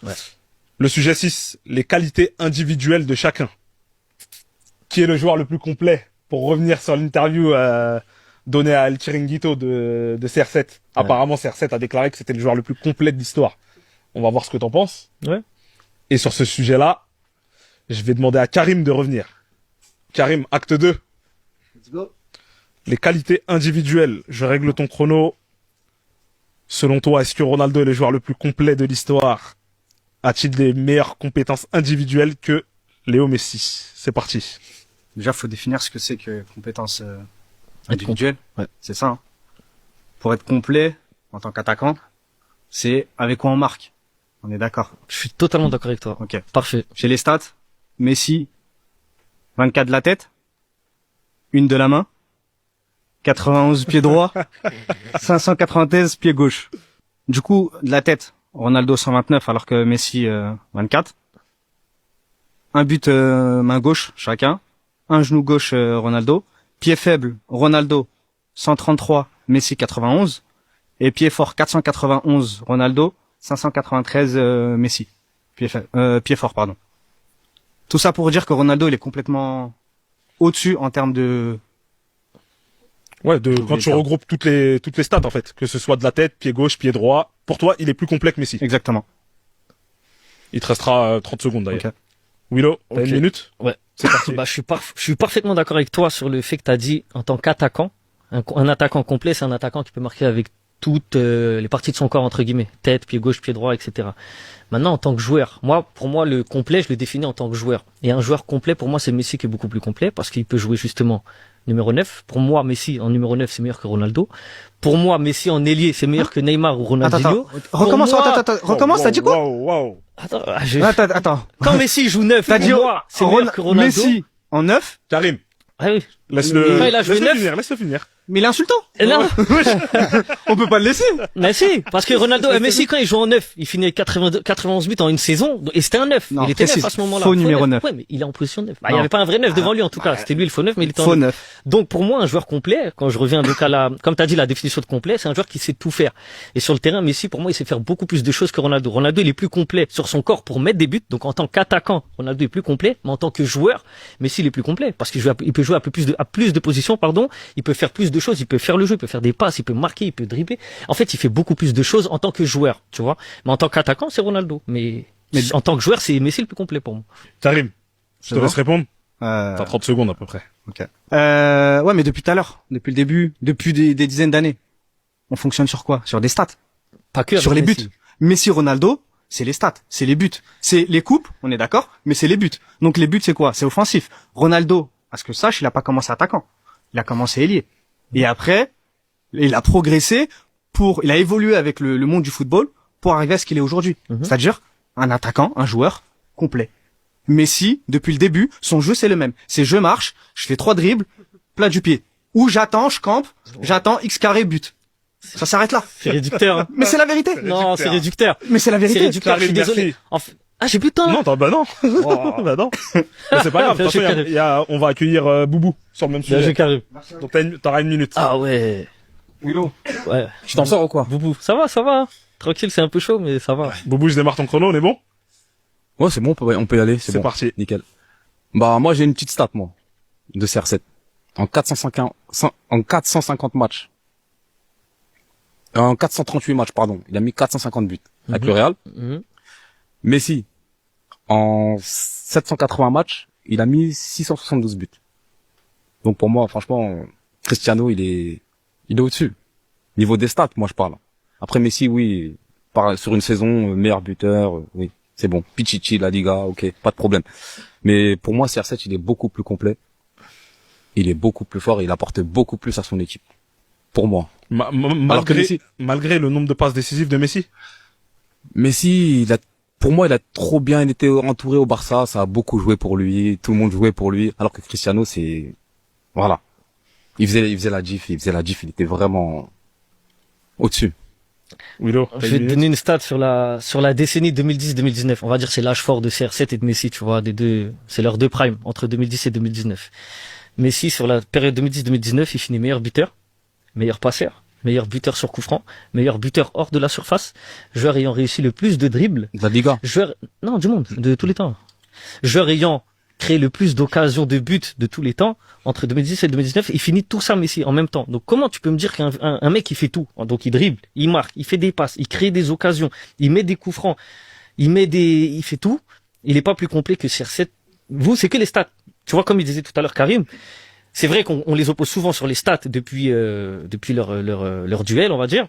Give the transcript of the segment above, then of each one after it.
Ouais. Le sujet 6, les qualités individuelles de chacun. Qui est le joueur le plus complet? Pour revenir sur l'interview donnée à El Chiringuito de CR7. Ouais. Apparemment, CR7 a déclaré que c'était le joueur le plus complet de l'histoire. On va voir ce que t'en penses. Ouais. Et sur ce sujet-là, je vais demander à Karim de revenir. Karim, acte 2. Let's go. Les qualités individuelles. Je règle ton chrono. Selon toi, est-ce que Ronaldo est le joueur le plus complet de l'histoire? A-t-il des meilleures compétences individuelles que Léo Messi? C'est parti. Déjà, faut définir ce que c'est que compétence individuelle. Ouais. C'est ça. Hein. Pour être complet en tant qu'attaquant, c'est avec quoi on marque. On est d'accord. Je suis totalement d'accord avec toi. Ok. Parfait. J'ai les stats. Messi, 24 de la tête, 1 de la main, 91 pieds droit, 593 pieds gauche. Du coup, de la tête, Ronaldo 129 alors que Messi 24. Un but main gauche chacun, un genou gauche Ronaldo, pied faible Ronaldo 133, Messi 91 et pied fort 491 Ronaldo, 593 Messi. Pied fort pardon. Tout ça pour dire que Ronaldo il est complètement au-dessus en termes de Ouais, quand tu regroupes toutes les stats en fait, que ce soit de la tête, pied gauche, pied droit, pour toi, il est plus complet que Messi. Exactement. Il te restera 30 secondes d'ailleurs. Okay. Willow, t'as Ok. une minute? Ouais. C'est parti. Bah, je suis parfaitement d'accord avec toi sur le fait que t'as dit en tant qu'attaquant, un attaquant complet, c'est un attaquant qui peut marquer avec toutes les parties de son corps entre guillemets, tête, pied gauche, pied droit, etc. Maintenant, en tant que joueur, pour moi, le complet, je le définis en tant que joueur. Et un joueur complet, pour moi, c'est Messi qui est beaucoup plus complet parce qu'il peut jouer justement numéro 9. Pour moi, Messi en numéro 9, c'est meilleur que Ronaldo. Pour moi, Messi en ailier, c'est meilleur que Neymar ou Ronaldinho. Recommence, recommence, t'as dit quoi? Wow. Attends, Attends. quand Messi joue 9, T'as pour dit moi, c'est meilleur que Ronaldo. Messi en 9, Karim, Ah oui. laisse-le Quand il a joué neuf. laisse-le finir. mais il est insultant. Et non, On peut pas le laisser. mais si, parce que Ronaldo, Messi, quand il joue en 9, il finit 91 buts en une saison, et c'était un 9. Non, Il était précise. 9 à ce moment-là. Faux numéro 9. Ouais, mais il est en position 9. Bah, il Non. y avait pas un vrai 9 devant lui, en tout cas. C'était lui le faux 9, mais il était en Faux 9. 9. Donc, pour moi, un joueur complet, quand je reviens donc comme t'as dit, la définition de complet, c'est un joueur qui sait tout faire. Et sur le terrain, Messi, pour moi, il sait faire beaucoup plus de choses que Ronaldo. Ronaldo, il est plus complet sur son corps pour mettre des buts. Donc, en tant qu'attaquant, Ronaldo est plus complet, mais en tant que joueur, Messi, il est plus complet. Parce qu'il il peut jouer à plus de positions, pardon. Il peut faire plus de choses. Il peut faire le jeu, il peut faire des passes, il peut marquer, il peut dribbler. En fait, il fait beaucoup plus de choses en tant que joueur, tu vois. Mais en tant qu'attaquant, c'est Ronaldo. Mais en tant que joueur, c'est Messi le plus complet pour moi. Karim, je te C'est laisse répondre. Euh, T'as 30 secondes à peu près. ok. Ouais, mais depuis tout à l'heure, depuis le début, depuis des dizaines d'années, on fonctionne sur quoi? Sur des stats. Pas que Sur avec les buts. Messi. Messi, Ronaldo, c'est les stats, c'est les buts. C'est les coupes, on est d'accord, mais c'est les buts. Donc les buts, c'est quoi? C'est offensif. Ronaldo, à ce que je sache, il a pas commencé attaquant. Il a commencé ailier. Et après, il a progressé il a évolué avec le monde du football pour arriver à ce qu'il est aujourd'hui. Mhm. C'est-à-dire un attaquant, un joueur complet. Messi, depuis le début, son jeu c'est le même. C'est je marche, je fais 3 dribbles, plat du pied. Ou j'attends, je campe, j'attends X carré but. Ça s'arrête là. C'est réducteur. Hein. Mais c'est la vérité. Non, c'est réducteur. Mais c'est la C'est vérité. réducteur, je suis Karim, désolé. merci. J'ai plus de temps. Non, bah non. Oh. Bah non. Mais c'est pas grave. De toute façon, Karim. on va accueillir Boubou sur le même Bien joué, sujet. Karim. Donc t'auras une minute. Ah ouais. Willow. Ouais. Tu t'en sors ou quoi? Boubou. Ça va. Hein. Tranquille, c'est un peu chaud, mais ça va. Boubou, je démarre ton chrono, on est bon? Ouais, c'est bon, on peut y aller, c'est bon. Parti. Nickel. Bah, moi, j'ai une petite stat, moi, de CR7. En 450 matchs. En 438 matchs, pardon. Il a mis 450 buts. Avec le Real. Mhm. Messi, en 780 matchs, il a mis 672 buts. Donc pour moi, franchement, Cristiano, il est au-dessus. Niveau des stats, moi je parle. Après Messi, oui, sur une saison, meilleur buteur, oui, c'est bon. Pichichi, la Liga, ok, pas de problème. Mais pour moi, CR7, il est beaucoup plus complet. Il est beaucoup plus fort et il apporte beaucoup plus à son équipe. Pour moi. Alors que Messi, Malgré le nombre de passes décisives de Messi. Messi, pour moi, il a trop bien été entouré au Barça, ça a beaucoup joué pour lui, tout le monde jouait pour lui, alors que Cristiano, voilà. Il faisait la diff, il était vraiment au-dessus. Willow, Je vais te donner une stat sur la décennie 2010-2019. On va dire c'est l'âge fort de CR7 et de Messi, tu vois, c'est leurs deux primes, entre 2010 et 2019. Messi, sur la période 2010-2019, il finit meilleur buteur, meilleur passeur, meilleur buteur sur coup franc, meilleur buteur hors de la surface, joueur ayant réussi le plus de dribbles, De la Liga. joueur, non, du monde, de tous les temps. Joueur ayant créé le plus d'occasions de but de tous les temps, entre 2010 et 2019, il finit tout ça Messi en même temps. Donc comment tu peux me dire qu'un mec il fait tout? Donc il dribble, il marque, il fait des passes, il crée des occasions, il met des coups francs, il fait tout. Il est pas plus complet que CR7. Vous, c'est que les stats. Tu vois, comme il disait tout à l'heure Karim, c'est vrai qu'on les oppose souvent sur les stats depuis leur duel, on va dire.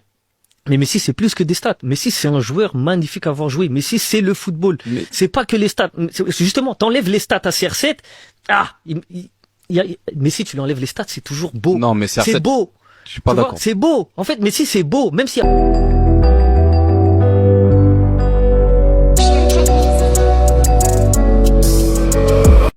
Mais Messi, c'est plus que des stats. Messi, c'est un joueur magnifique à avoir joué. Messi, c'est le football. Mais- C'est pas que les stats. Justement, t'enlèves les stats à CR7. Messi, tu lui enlèves les stats, c'est toujours beau. Non, mais CR7, C'est beau. je suis pas Tu vois, d'accord. c'est beau. En fait, Messi, c'est beau. Même s'il y a